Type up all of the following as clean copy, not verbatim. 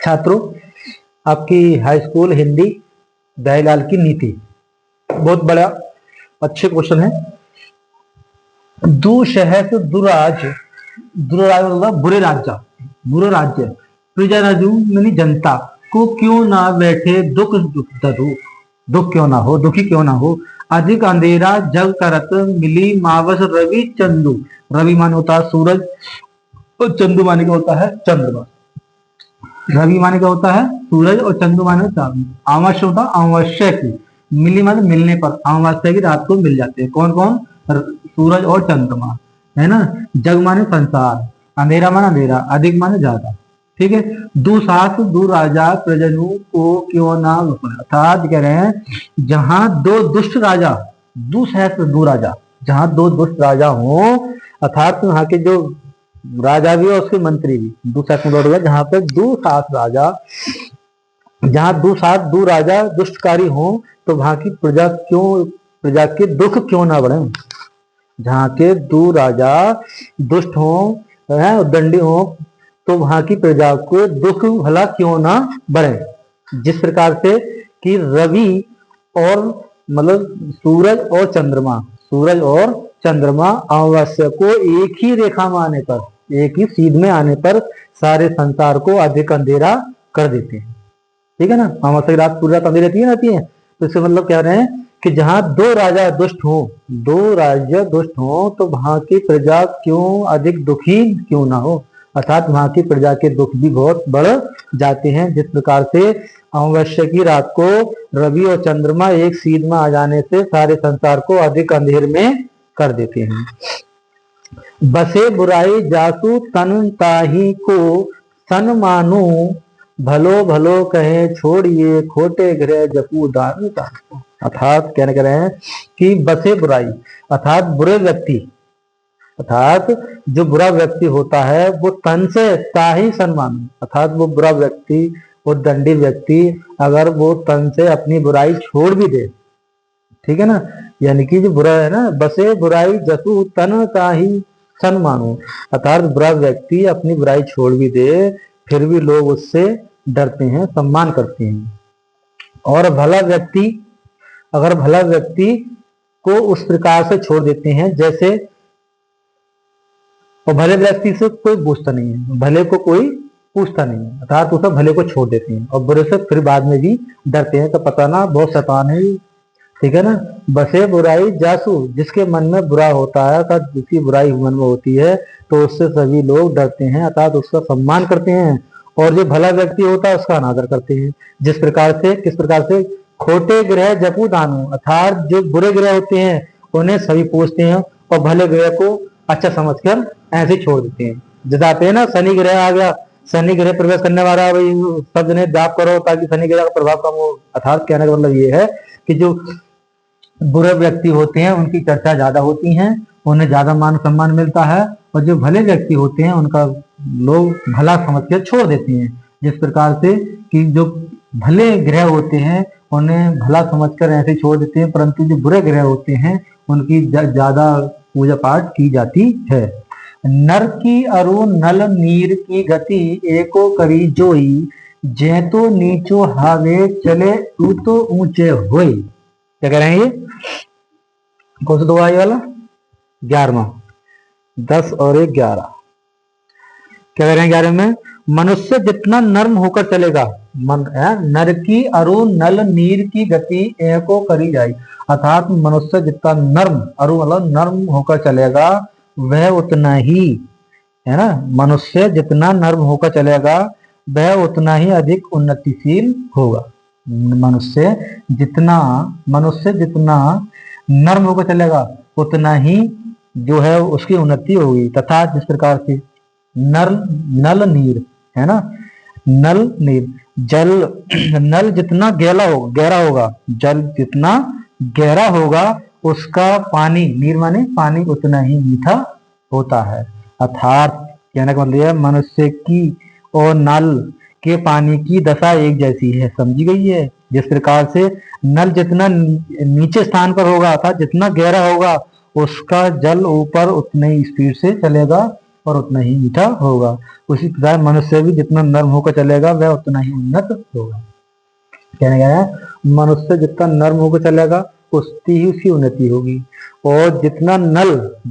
छात्रों, आपकी high school Hindi Dayalal की नीति, बहुत बड़ा अच्छे क्वेश्चन है। दुसहस दुराज, दुराज मतलब बुरे राज्य, बुरे राज्य, प्रजाराजू यानी जनता को क्यों ना बैठे दुख दुख क्यों ना हो, दुखी क्यों ना हो। अधिक अंधेरा जग करत मिली मावस रवि चंदू, रवि माने होता है सूरज और चंदू माने का होता है चंद्रमा। रवि माने क्या होता है सूरज और चंद्र माने चांद। अमावस्या होता है अमावस्या की, मिली माने मिलने पर, अमावस्या की रात को मिल जाते हैं। कौन कौन? सूरज और चंद्रमा, है ना। जग माने संसार, अंधेरा माने अंधेरा, अधिक माने ज्यादा, ठीक है। दुसास दु राजा प्रजनु को क्यों ना, अर्थात कह रहे हैं जहां दो दुष्ट राजा, दुसहस्त्र दु राजा, जहां दो दुष्ट राजा हो, अर्थात वहां के जो राजा भी और उसके मंत्री भी, दुसहस्त्र जहां पे दुसास राजा, जहां दु राजा दुष्टकारी हो, तो वहां की प्रजा क्यों, प्रजा के दुख क्यों ना बढ़े। जहां के दो राजा दुष्ट हो, दंडी हो, तो वहां की प्रजा को दुख भला क्यों ना बढ़े। जिस प्रकार से कि रवि और मतलब सूरज और चंद्रमा, सूरज और चंद्रमा अमावस्या को एक ही रेखा में आने पर, एक ही सीध में आने पर सारे संसार को अधिक अंधेरा कर देते हैं, ठीक है ना। अमावस्या की रात पूरी रात अंधेरी रहती है। तो इससे मतलब कह रहे हैं कि जहां दो राजा दुष्ट हो, दो राज्य दुष्ट हो, तो वहां की प्रजा क्यों अधिक दुखी क्यों ना हो, अर्थात वहां की प्रजा के दुख भी बहुत बढ़ जाते हैं। जिस प्रकार से अमावस्या की रात को रवि और चंद्रमा एक सीध में आ जाने से सारे संसार को अधिक अंधेर में कर देते हैं। बसे बुराई जासु तन ताही को सन मानू, भलो भलो कहे छोड़िए खोटे ग्रह जपू दान। अर्थात कहने कह रहे हैं कि बसे बुराई अर्थात बुरे व्यक्ति, अर्थात जो बुरा व्यक्ति होता है वो तन से ताही सम्मान, अर्थात वो बुरा व्यक्ति, वो दंडी व्यक्ति अगर वो तन से अपनी बुराई छोड़ भी दे, ठीक है ना, यानी कि जो बुरा है ना, बसे बुराई जसु तन ताही सम्मानो, अर्थात बुरा व्यक्ति अपनी बुराई छोड़ भी दे फिर भी लोग उससे डरते हैं, सम्मान करते हैं। और भला व्यक्ति, अगर भला व्यक्ति को उस प्रकार से छोड़ देते हैं जैसे, और भले व्यक्ति से कोई पूछता नहीं है, भले को कोई पूछता नहीं है, अर्थात उसे भले को छोड़ देते हैं और बुरे से फिर बाद में भी डरते हैं, तो पता ना बहुत शैतान है, ठीक है ना। बसे बुराई जासू, जिसके मन में बुरा होता है, अर्थात जिसकी बुराई मन में होती है तो उससे सभी लोग डरते हैं, अर्थात उसका सम्मान करते हैं। और जो भला व्यक्ति होता है उसका अनादर करते हैं। जिस प्रकार से, किस प्रकार से, खोटे ग्रह जपू दानू, अर्थात जो बुरे ग्रह होते हैं उन्हें सभी पूछते हैं और भले ग्रह को अच्छा समझकर ऐसे छोड़ देते हैं। जैसे आते हैं ना, शनि ग्रह आ गया, शनि ग्रह प्रवेश करने वाला, भाई सब जने जाप करो ताकि शनि ग्रह का प्रभाव कम हो। अर्थात कहने का मतलब ये है कि जो बुरे व्यक्ति होते हैं उनकी चर्चा ज्यादा होती है, उन्हें ज्यादा मान सम्मान मिलता है, और जो भले व्यक्ति होते हैं उनका लोग भला समझकर छोड़ देते हैं। जिस प्रकार से कि जो भले ग्रह होते हैं उन्हें भला समझकर ऐसे छोड़ देते हैं, परंतु जो बुरे ग्रह होते हैं उनकी ज्यादा पूजा पाठ की जाती है। नर की अरु नल नीर की गति एको करी जोई, जै तो नीचो हावे चले तू तो ऊंचे होई। क्या कह रहे हैं ये? कौन सा दो आई वाला? 11वां, 10 और 1 11। क्या कह रहे हैं 11 में? मनुष्य जितना नर्म होकर चलेगा, नर की अरु नल नीर की गति एको करी जाए, अर्थात मनुष्य जितना नर्म, अरु मतलब नर्म होकर चलेगा वह उतना ही, है ना, मनुष्य जितना नर्म होकर चलेगा वह उतना ही अधिक उन्नतिशील होगा। मनुष्य जितना नर्म होकर चलेगा उतना ही जो है उसकी उन्नति होगी। तथा जिस प्रकार से नल नीर, है ना, नल नीर, जल, नल जितना गहरा होगा, जल जितना गहरा होगा उसका पानी, नीर माने पानी, उतना ही मीठा होता है। अर्थात कहने का मतलब मनुष्य की और नल के पानी की दशा एक जैसी है, समझी गई है। जिस प्रकार से नल जितना नीचे स्थान पर होगा, अर्थात जितना गहरा होगा उसका जल ऊपर उतने ही स्पीड से चलेगा, और उतना ही मीठा होगा। उसी प्रकार मनुष्य भी जितना नर्म होकर चलेगा वह उतना ही उन्नत होगा। कहने गया है मनुष्य जितना नर्म होकर चलेगा उतनी ही उसकी उन्नति होगी, और जितना नल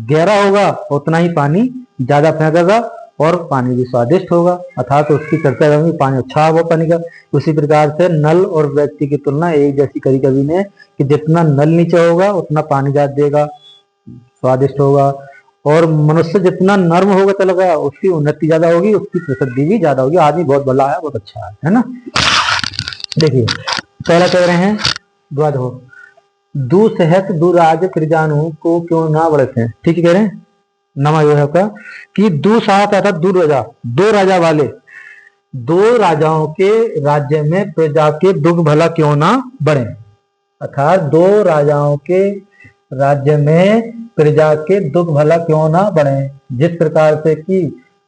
गहरा होगा उतना ही पानी ज्यादा फेंकेगा और पानी भी स्वादिष्ट होगा, अर्थात तो उसकी चर्चा करेंगे पानी अच्छा होगा पानी का। उसी प्रकार से नल और व्यक्ति की तुलना एक जैसी करी कवि ने कि जितना नल नीचे होगा उतना पानी ज्यादा देगा, स्वादिष्ट होगा, और मनुष्य जितना नर्म होगा चलेगा उसकी उन्नति ज्यादा होगी, उसकी प्रसिद्धि भी ज्यादा होगी। आदमी बहुत भला है, बहुत अच्छा है ना। देखिए पहला कह रहे हैं द्वाद हो दुसहत दुराज प्रजानु को क्यों ना बढ़ते, ठीक है कह रहे हैं नमा यो है का कि दुसाहत अर्थात दो राजा, दो राजा वाले, दो राजाओं के राज्य में प्रजा के दुख भला क्यों ना बढ़े, अर्थात दो राजाओं के राज्य में प्रजा के दुख भला क्यों ना बढ़े। जिस प्रकार से कि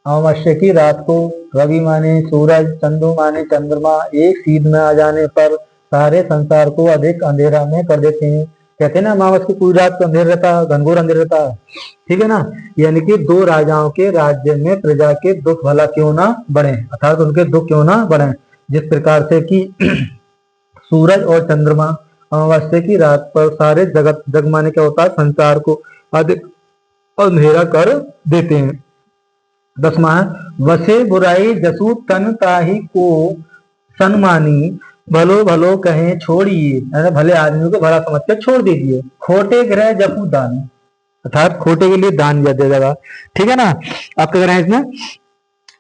अमावस्या की रात को रवि माने सूरज, चंदू माने चंद्रमा एक सीध में आ जाने पर सारे संसार को अधिक अंधेरा में कर देते हैं। कहते हैं ना अमावस्या की पूरी रात तो अंधेर रहता है, घनघोर अंधेर रहता है, ठीक है ना। यानी कि दो राजाओं के राज्य में प्रजा के दुख भला क्यों ना बढ़े, अर्थात उनके दुख क्यों ना बढ़े। जिस प्रकार से कि सूरज और चंद्रमा अमावस्या की रात पर सारे जगत जगमाने क्या होता है, संसार को अधिक अंधेरा कर देते हैं। 10वां है वसे बुराई जसु तन ताही को सन्मानी भलो भलो कहें छोड़िए, भले आदमी को भला समझ कर छोड़ दीजिए। खोटे ग्रह जपू दान, अर्थात खोटे के लिए दान दिया जाएगा, ठीक है ना। आप क्या कह रहे हैं इसमें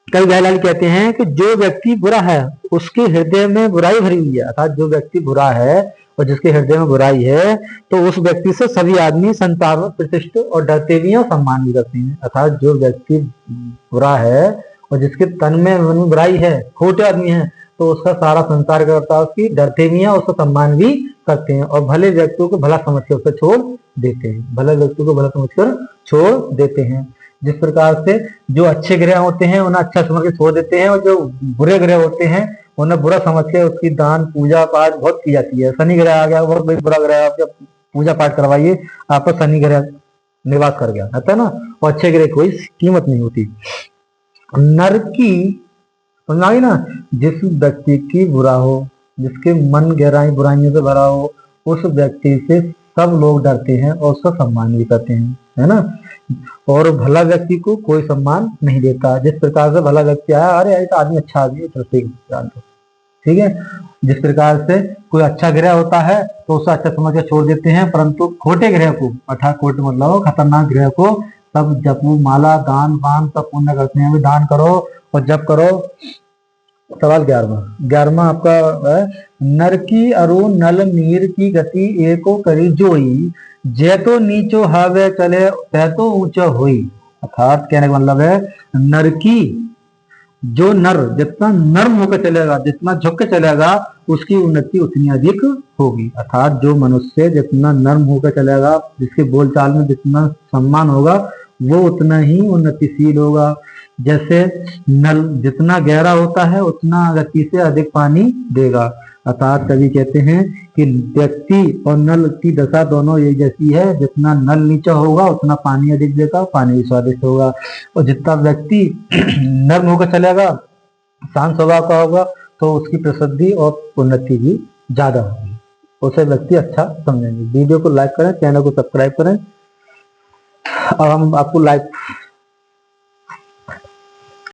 कई दयालाल कहते हैं कि जो व्यक्ति बुरा है उसके हृदय में बुराई भरी हुई है, अर्थात जो व्यक्ति बुरा है और जिसके हृदय में बुराई है तो उस व्यक्ति से सभी आदमी संसार में प्रतिष्ठित और डरते भी हैं और सम्मान भी करते हैं। अर्थात जो व्यक्ति बुरा है और जिसके तन में बुराई है, खोटे आदमी है, तो उसका सारा संसार करता है, उसकी डरते भी हैं, उसका सम्मान भी करते हैं, और भले व्यक्तियों को भला समझकर उसे छोड़ देते हैं, भले व्यक्तियों को भला समझकर छोड़ देते हैं। जिस प्रकार से जो अच्छे ग्रह होते हैं उन्हें अच्छा समझ के छोड़ देते हैं, और जो बुरे ग्रह होते हैं उन्हें बुरा समझ के उसकी दान पूजा पाठ बहुत की जाती है। शनि ग्रह आ गया, बहुत बड़ी बुरा ग्रह, आप जब पूजा पाठ करवाइए आप पर शनि ग्रह निवास कर गया रहता है ना, और अच्छे ग्रह कोई कीमत नहीं होती। नर की समझ आई ना, जिस व्यक्ति की बुरा हो, जिसके मन गहराई बुराइयों से भरा हो, उस व्यक्ति से सब लोग डरते हैं और उसका सम्मान भी करते हैं, है ना। और भला व्यक्ति को कोई सम्मान नहीं देता। जिस प्रकार से भला व्यक्ति आया, अरे यार तो आदमी अच्छा आदमी है, ठीक है। जिस प्रकार से कोई अच्छा ग्रह होता है तो उसे अच्छा समझ के छोड़ देते हैं, परंतु खोटे ग्रह को, अर्थात खोटे मतलब खतरनाक ग्रह को सब जपू माला दान पान सब पुण्य करते हैं। दान करो और जप करो। सवाल 11वां आपका है नर की अरु नल नीर की गति एको करी जोई, जय तो नीचो हावे चले तय तो ऊंचा हुई। अर्थात कहने का मतलब है नर की, जो नर जितना नर्म होकर चलेगा, जितना झुक के चलेगा, उसकी उन्नति उतनी अधिक होगी। अर्थात जो मनुष्य जितना नर्म होकर चलेगा, जिसके बोलचाल में जितना सम्मान होगा, वो उतना ही उन्नतिशील होगा। जैसे नल जितना गहरा होता है उतना गति से अधिक पानी देगा। अर्थात कवि कहते हैं कि व्यक्ति और नल की दशा दोनों एक जैसी है, जितना नल नीचा होगा उतना पानी अधिक देगा, पानी भी स्वादिष्ट होगा। और जितना व्यक्ति नर्म होकर चलेगा, शांत स्वभाव का होगा, तो उसकी प्रसिद्धि और उन्नति भी ज्यादा होगी, उसे व्यक्ति अच्छा समझेंगे। वीडियो को लाइक करें, चैनल को सब्सक्राइब करें। अब हम आपको लाइव